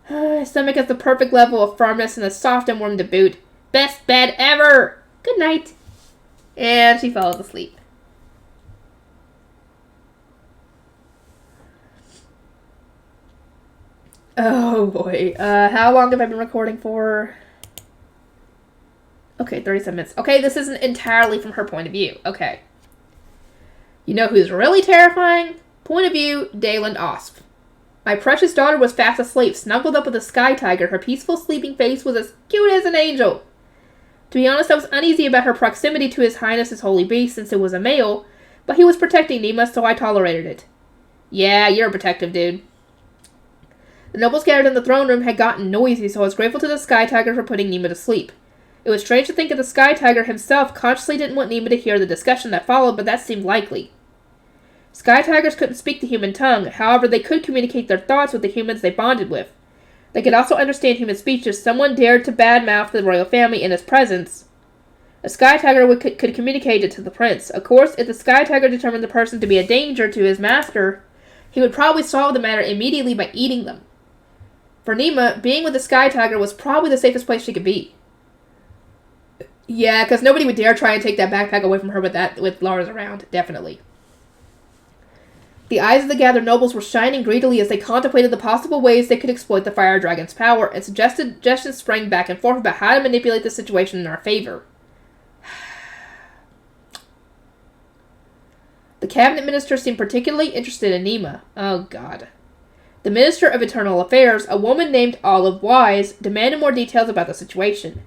His stomach has the perfect level of firmness and is soft and warm to boot. Best bed ever! Good night. And she fell asleep. Oh boy. How long have I been recording for? Okay, 37 minutes. Okay, this isn't entirely from her point of view. Okay. You know who's really terrifying? Point of view, Dayland Osp. My precious daughter was fast asleep, snuggled up with a sky tiger. Her peaceful sleeping face was as cute as an angel. To be honest, I was uneasy about her proximity to His Highness's holy beast since it was a male, but he was protecting Nima, so I tolerated it. Yeah, you're a protective dude. The nobles gathered in the throne room had gotten noisy, so I was grateful to the sky tiger for putting Nima to sleep. It was strange to think that the sky tiger himself consciously didn't want Nima to hear the discussion that followed, but that seemed likely. Sky tigers couldn't speak the human tongue, however they could communicate their thoughts with the humans they bonded with. They could also understand human speech if someone dared to badmouth the royal family in his presence. A sky tiger could communicate it to the prince. Of course, if the sky tiger determined the person to be a danger to his master, he would probably solve the matter immediately by eating them. For Nima, being with the sky tiger was probably the safest place she could be. Yeah, because nobody would dare try and take that backpack away from her with Lars around, definitely. The eyes of the gathered nobles were shining greedily as they contemplated the possible ways they could exploit the fire dragon's power, and suggestions sprang back and forth about how to manipulate the situation in our favor. The cabinet minister seemed particularly interested in Nima. Oh, God. The Minister of Internal Affairs, a woman named Olive Wise, demanded more details about the situation.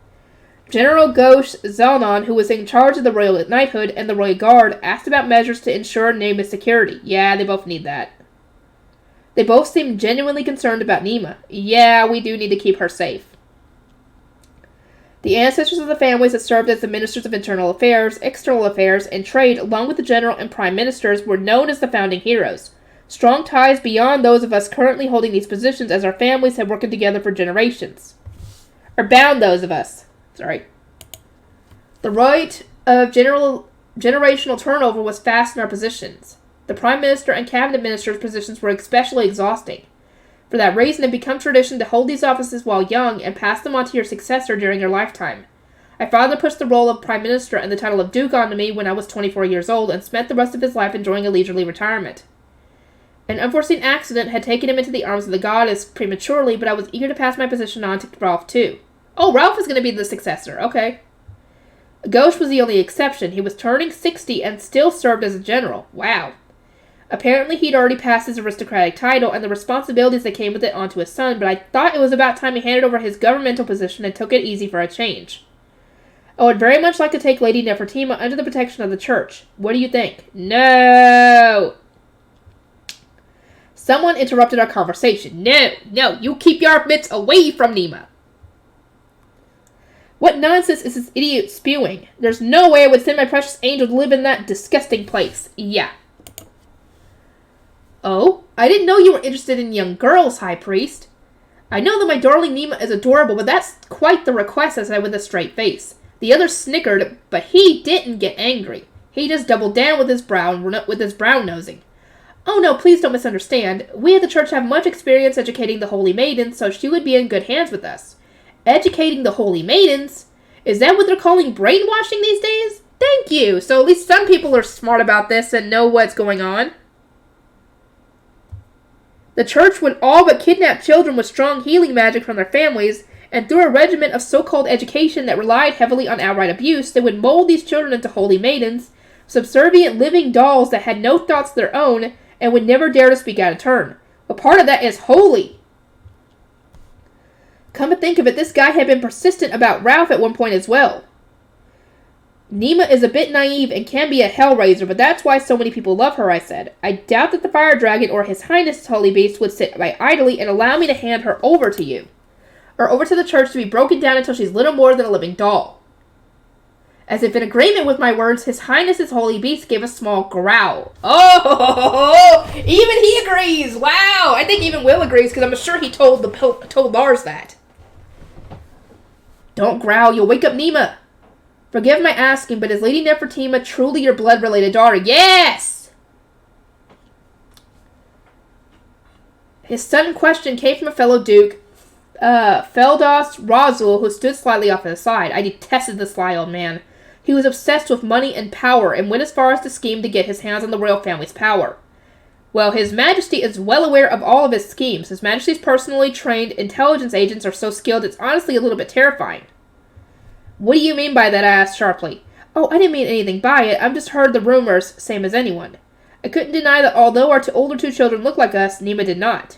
General Ghosh Zelnon, who was in charge of the Royal Knighthood and the Royal Guard, asked about measures to ensure Nima's security. Yeah, they both need that. They both seemed genuinely concerned about Nima. Yeah, we do need to keep her safe. The ancestors of the families that served as the Ministers of Internal Affairs, External Affairs, and Trade, along with the General and Prime Ministers, were known as the founding heroes. Strong ties beyond those of us currently holding these positions as our families have worked together for generations. Or bound those of us. Sorry. The right of generational turnover was fast in our positions. The Prime Minister and Cabinet Minister's positions were especially exhausting. For that reason, it became tradition to hold these offices while young and pass them on to your successor during your lifetime. My father pushed the role of Prime Minister and the title of Duke onto me when I was 24 years old and spent the rest of his life enjoying a leisurely retirement. An unforeseen accident had taken him into the arms of the goddess prematurely, but I was eager to pass my position on to Ralph too. Oh, Ralph is going to be the successor. Okay. Ghosh was the only exception. He was turning 60 and still served as a general. Wow. Apparently, he'd already passed his aristocratic title and the responsibilities that came with it onto his son, but I thought it was about time he handed over his governmental position and took it easy for a change. I would very much like to take Lady Nefertima under the protection of the church. What do you think? No! Someone interrupted our conversation. No, you keep your mitts away from Nima. What nonsense is this idiot spewing? There's no way I would send my precious angel to live in that disgusting place. Yeah. Oh, I didn't know you were interested in young girls, High Priest. I know that my darling Nima is adorable, but that's quite the request, I said with a straight face. The other snickered, but he didn't get angry. He just doubled down with his brown nosing. Oh no, please don't misunderstand. We at the church have much experience educating the holy maidens, so she would be in good hands with us. Educating the holy maidens? Is that what they're calling brainwashing these days? Thank you. So at least some people are smart about this and know what's going on. The church would all but kidnap children with strong healing magic from their families, and through a regimen of so-called education that relied heavily on outright abuse, they would mold these children into holy maidens, subservient living dolls that had no thoughts of their own and would never dare to speak out of turn. But part of that is holy. Come to think of it, this guy had been persistent about Ralph at one point as well. Nima is a bit naive and can be a hellraiser, but that's why so many people love her, I said. I doubt that the fire dragon or his highness holy beast would sit by idly and allow me to hand her over to you. Or over to the church to be broken down until she's little more than a living doll. As if in agreement with my words, his highness's holy beast gave a small growl. Oh, even he agrees. Wow, I think even Will agrees because I'm sure he told Lars that. Don't growl, you'll wake up Nima. Forgive my asking, but is Lady Nefertima truly your blood-related daughter? Yes! His sudden question came from a fellow duke, Feldos Razul, who stood slightly off to the side. I detested the sly old man. He was obsessed with money and power, and went as far as to scheme to get his hands on the royal family's power. Well, His Majesty is well aware of all of his schemes. His Majesty's personally trained intelligence agents are so skilled it's honestly a little bit terrifying. What do you mean by that? I asked sharply. Oh, I didn't mean anything by it. I've just heard the rumors, same as anyone. I couldn't deny that although our older two children looked like us, Nima did not.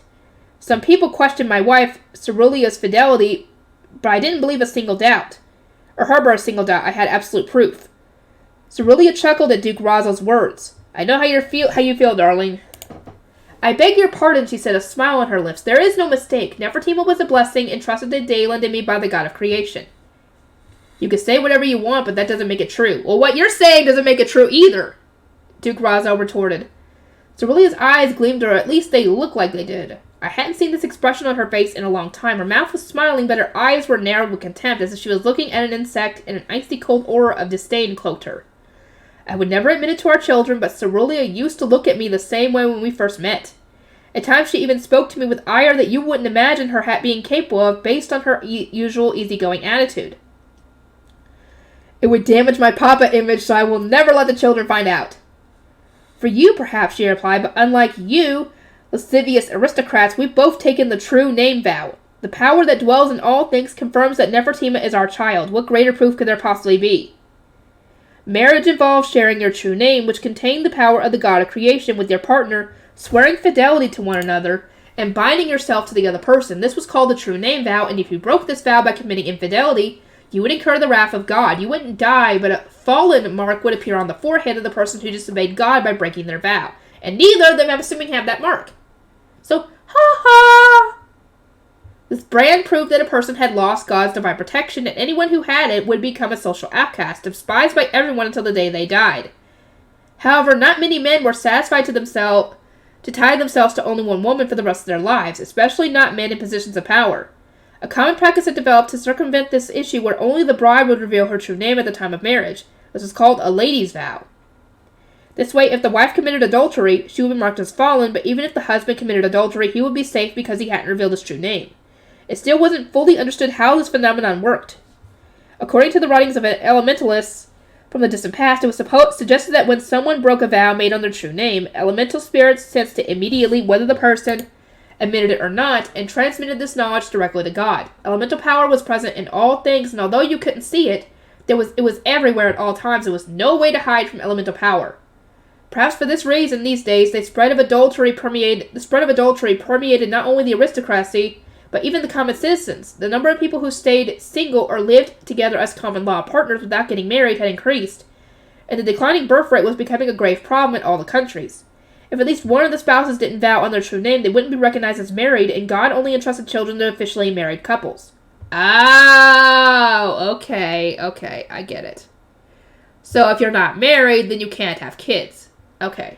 Some people questioned my wife, Cerulea's fidelity, but I didn't believe a single doubt. Or harbor a single doubt. I had absolute proof. Cerulea chuckled at Duke Razul's words. I know how you feel, darling. I beg your pardon, she said, a smile on her lips. There is no mistake. Nefertima was a blessing entrusted to Dayland and me by the god of creation. You can say whatever you want, but that doesn't make it true. Well, what you're saying doesn't make it true either, Duke Razul retorted. Cerulea's eyes gleamed, or at least they looked like they did. I hadn't seen this expression on her face in a long time. Her mouth was smiling, but her eyes were narrowed with contempt, as if she was looking at an insect, and an icy cold aura of disdain cloaked her. I would never admit it to our children, but Cerulea used to look at me the same way when we first met. At times she even spoke to me with ire that you wouldn't imagine her being capable of, based on her usual easygoing attitude. It would damage my Papa image, so I will never let the children find out. For you, perhaps, she replied, but unlike you, lascivious aristocrats, we've both taken the true name vow. The power that dwells in all things confirms that Nefertima is our child. What greater proof could there possibly be? Marriage involves sharing your true name, which contained the power of the god of creation, with your partner, swearing fidelity to one another, and binding yourself to the other person. This was called the true name vow, and if you broke this vow by committing infidelity, you would incur the wrath of God. You wouldn't die, but a fallen mark would appear on the forehead of the person who disobeyed God by breaking their vow. And neither of them, I'm assuming, have that mark. So, ha-ha! This brand proved that a person had lost God's divine protection, and anyone who had it would become a social outcast, despised by everyone until the day they died. However, not many men were satisfied to tie themselves to only one woman for the rest of their lives, especially not men in positions of power. A common practice had developed to circumvent this issue where only the bride would reveal her true name at the time of marriage. This is called a lady's vow. This way, if the wife committed adultery, she would be marked as fallen, but even if the husband committed adultery, he would be safe because he hadn't revealed his true name. It still wasn't fully understood how this phenomenon worked. According to the writings of elementalists from the distant past, it was suggested that when someone broke a vow made on their true name, elemental spirits sensed it immediately whether the person admitted it or not, and transmitted this knowledge directly to God. Elemental power was present in all things, and although you couldn't see it, it was everywhere at all times. There was no way to hide from elemental power. Perhaps for this reason, these days, the spread of adultery permeated not only the aristocracy, but even the common citizens. The number of people who stayed single or lived together as common law partners without getting married had increased, and the declining birth rate was becoming a grave problem in all the countries. If at least one of the spouses didn't vow on their true name, they wouldn't be recognized as married, and God only entrusted children to officially married couples. Oh, okay, I get it. So if you're not married, then you can't have kids. Okay.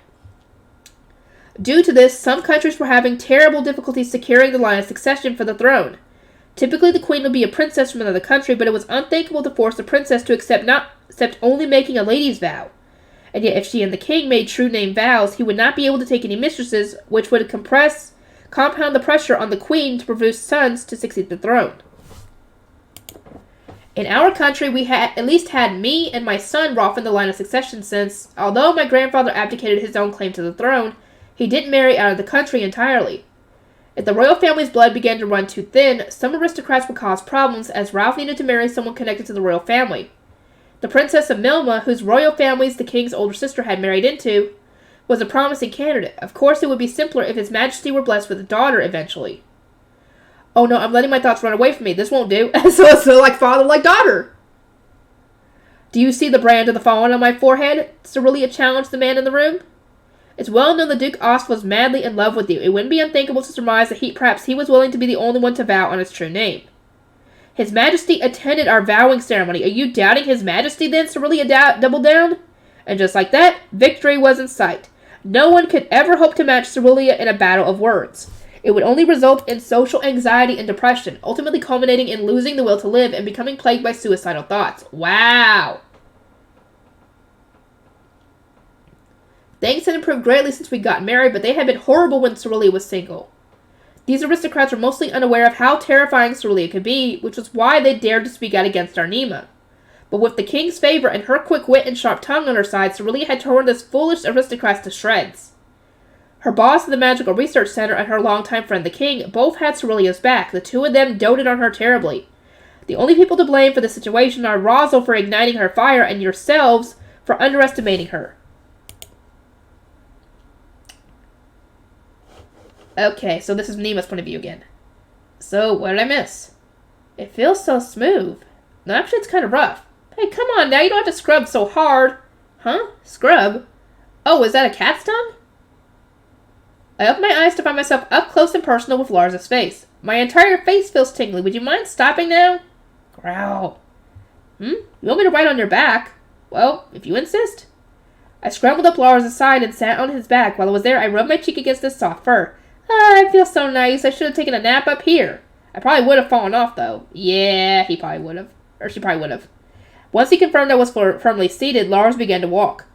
Due to this, some countries were having terrible difficulty securing the line of succession for the throne. Typically, the queen would be a princess from another country, but it was unthinkable to force a princess to accept only making a lady's vow. And yet, if she and the king made true name vows, he would not be able to take any mistresses, which would compound the pressure on the queen to produce sons to succeed the throne. In our country, we at least had me and my son off in the line of succession since, although my grandfather abdicated his own claim to the throne, he didn't marry out of the country entirely. If the royal family's blood began to run too thin, some aristocrats would cause problems, as Ralph needed to marry someone connected to the royal family. The Princess of Milma, whose royal families the king's older sister had married into, was a promising candidate. Of course, it would be simpler if His Majesty were blessed with a daughter eventually. Oh no, I'm letting my thoughts run away from me. This won't do. so like father, like daughter. Do you see the brand of the fallen on my forehead? Cerelia challenged the man in the room. It's well known that Duke Ost was madly in love with you. It wouldn't be unthinkable to surmise that perhaps he was willing to be the only one to vow on his true name. His Majesty attended our vowing ceremony. Are you doubting His Majesty then? Cerelia doubled down. And just like that, victory was in sight. No one could ever hope to match Cerelia in a battle of words. It would only result in social anxiety and depression, ultimately culminating in losing the will to live and becoming plagued by suicidal thoughts. Wow! Things had improved greatly since we got married, but they had been horrible when Cerelia was single. These aristocrats were mostly unaware of how terrifying Cerelia could be, which was why they dared to speak out against our Nima. But with the king's favor and her quick wit and sharp tongue on her side, Cerelia had torn this foolish aristocrats to shreds. Her boss at the Magical Research Center and her longtime friend the king both had Cerelia's back. The two of them doted on her terribly. The only people to blame for the situation are Rosal for igniting her fire and yourselves for underestimating her. Okay, so this is Nima's point of view again. So, what did I miss? It feels so smooth. No, actually, it's kind of rough. Hey, come on now, you don't have to scrub so hard. Huh? Scrub? Oh, is that a cat's tongue? I opened my eyes to find myself up close and personal with Lars's face. My entire face feels tingly. Would you mind stopping now? Growl. You want me to ride on your back? Well, if you insist. I scrambled up Lars's side and sat on his back. While I was there, I rubbed my cheek against his soft fur. I feel so nice. I should have taken a nap up here. I probably would have fallen off, though. Yeah, he probably would have. Or she probably would have. Once he confirmed I was firmly seated, Lars began to walk.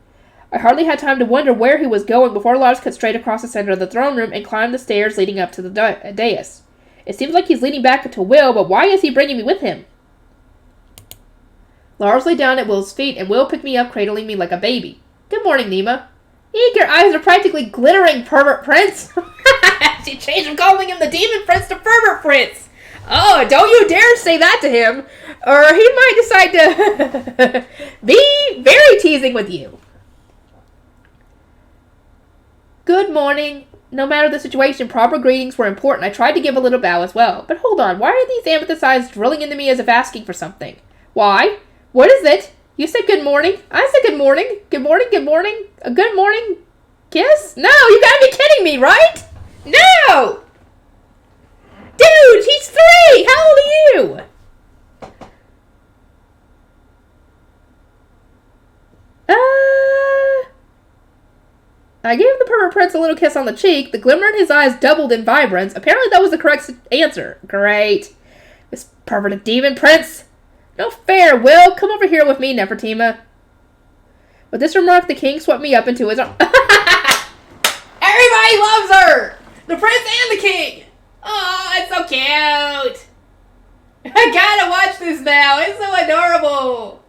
I hardly had time to wonder where he was going before Lars cut straight across the center of the throne room and climbed the stairs leading up to the dais. It seems like he's leaning back to Will, but why is he bringing me with him? Lars lay down at Will's feet, and Will picked me up, cradling me like a baby. Good morning, Nima. Eek, your eyes are practically glittering, pervert prince. She changed from calling him the demon prince to pervert prince. Oh, don't you dare say that to him, or he might decide to be very teasing with you. Good morning. No matter the situation, proper greetings were important. I tried to give a little bow as well. But hold on, why are these amethyst eyes drilling into me as if asking for something? Why? What is it? You said good morning. I said good morning. Good morning, good morning. A good morning kiss? No, you gotta be kidding me, right? No! Dude, he's 3! How old are you? I gave the pervert prince a little kiss on the cheek. The glimmer in his eyes doubled in vibrance. Apparently that was the correct answer. Great. This perverted demon prince. No fair, Will. Come over here with me, Nefertima. With this remark, the king swept me up into his arms. Everybody loves her! The prince and the king! Oh, it's so cute! I gotta watch this now. It's so adorable.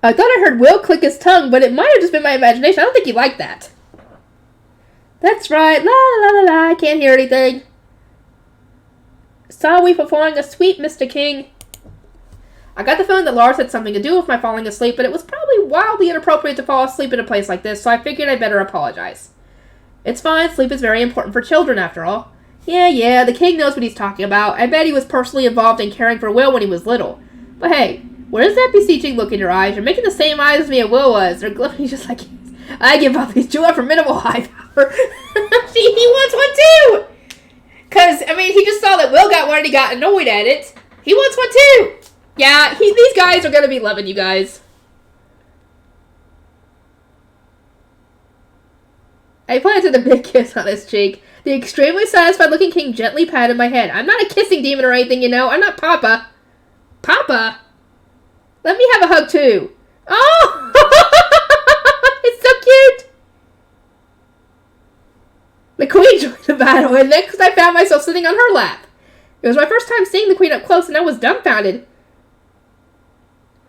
I thought I heard Will click his tongue, but it might have just been my imagination. I don't think he liked that. That's right. La la la la. I can't hear anything. Saw we performing a sweep, Mr. King. I got the feeling that Lars had something to do with my falling asleep, but it was probably wildly inappropriate to fall asleep in a place like this, so I figured I'd better apologize. It's fine. Sleep is very important for children, after all. Yeah, the king knows what he's talking about. I bet he was personally involved in caring for Will when he was little. But hey, what is that beseeching look in your eyes? You're making the same eyes as me and Will was. They're glowing just like his. I give up these joy for minimal high power. He wants one too! Because, I mean, he just saw that Will got one and he got annoyed at it. He wants one too! Yeah, these guys are going to be loving you guys. I planted a big kiss on his cheek. The extremely satisfied-looking king gently patted my head. I'm not a kissing demon or anything, you know. I'm not Papa. Papa? Let me have a hug, too. Oh! It's so cute! The queen joined the battle, and next I found myself sitting on her lap. It was my first time seeing the queen up close, and I was dumbfounded.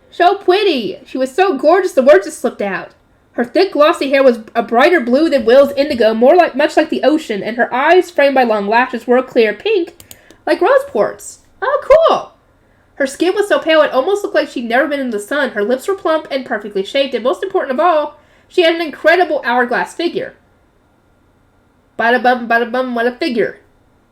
So pretty. She was so gorgeous the words just slipped out. Her thick, glossy hair was a brighter blue than Will's indigo, much like the ocean, and her eyes, framed by long lashes, were a clear pink, like rose quartz. Oh, cool! Her skin was so pale it almost looked like she'd never been in the sun. Her lips were plump and perfectly shaped, and most important of all, she had an incredible hourglass figure. Bada bum, what a figure.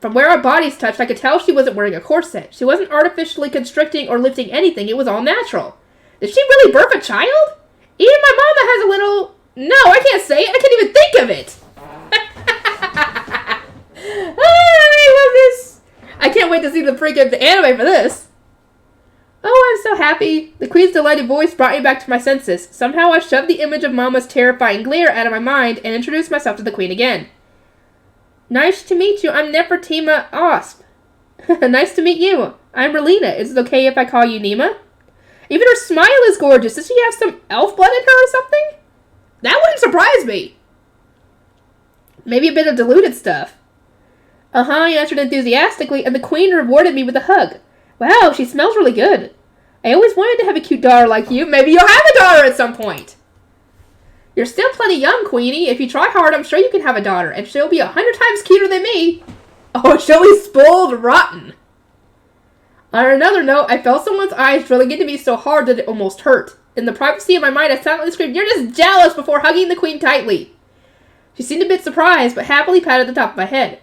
From where our bodies touched, I could tell she wasn't wearing a corset. She wasn't artificially constricting or lifting anything. It was all natural. Did she really birth a child? Even my mama has a little... No, I can't say it. I can't even think of it. I love this. I can't wait to see the freaking anime for this. Oh, I'm so happy. The queen's delighted voice brought me back to my senses. Somehow I shoved the image of Mama's terrifying glare out of my mind and introduced myself to the queen again. Nice to meet you. I'm Nefertima Osp. Nice to meet you. I'm Relina. Is it okay if I call you Nima? Even her smile is gorgeous. Does she have some elf blood in her or something? That wouldn't surprise me. Maybe a bit of diluted stuff. I answered enthusiastically, and the queen rewarded me with a hug. Wow, she smells really good. I always wanted to have a cute daughter like you. Maybe you'll have a daughter at some point. You're still plenty young, Queenie. If you try hard, I'm sure you can have a daughter, and she'll be 100 times cuter than me. Oh, she'll be spoiled rotten. On another note, I felt someone's eyes drilling into me so hard that it almost hurt. In the privacy of my mind, I silently screamed, "You're just jealous," before hugging the queen tightly. She seemed a bit surprised, but happily patted the top of my head.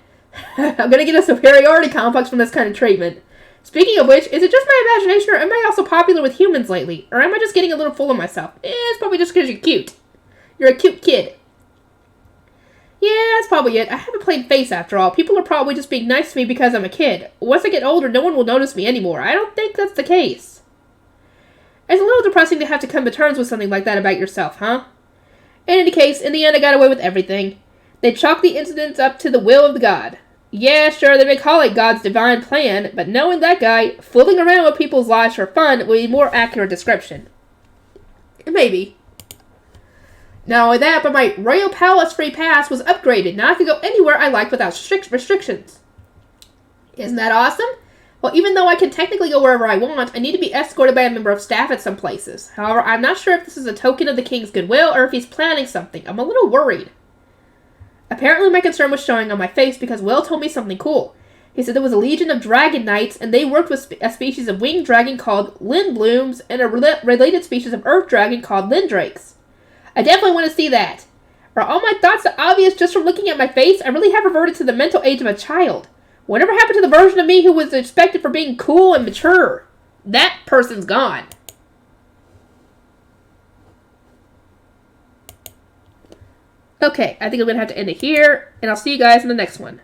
I'm gonna get a superiority complex from this kind of treatment. Speaking of which, is it just my imagination, or am I also popular with humans lately? Or am I just getting a little full of myself? It's probably just because you're cute. You're a cute kid. Yeah, that's probably it. I have a plain face after all. People are probably just being nice to me because I'm a kid. Once I get older, no one will notice me anymore. I don't think that's the case. It's a little depressing to have to come to terms with something like that about yourself, huh? In any case, in the end, I got away with everything. They chalked the incidents up to the will of the god. Yeah, sure, they may call it God's divine plan, but knowing that guy, fooling around with people's lives for fun would be a more accurate description. Maybe. Not only that, but my Royal Palace free pass was upgraded. Now I could go anywhere I like without restrictions. Isn't that awesome? Well, even though I can technically go wherever I want, I need to be escorted by a member of staff at some places. However, I'm not sure if this is a token of the king's goodwill or if he's planning something. I'm a little worried. Apparently my concern was showing on my face because Will told me something cool. He said there was a legion of dragon knights, and they worked with a species of winged dragon called lindblooms and a related species of earth dragon called lindrakes. I definitely want to see that. Are all my thoughts so obvious just from looking at my face? I really have reverted to the mental age of a child. Whatever happened to the version of me who was expected for being cool and mature? That person's gone. Okay, I think I'm going to have to end it here, and I'll see you guys in the next one.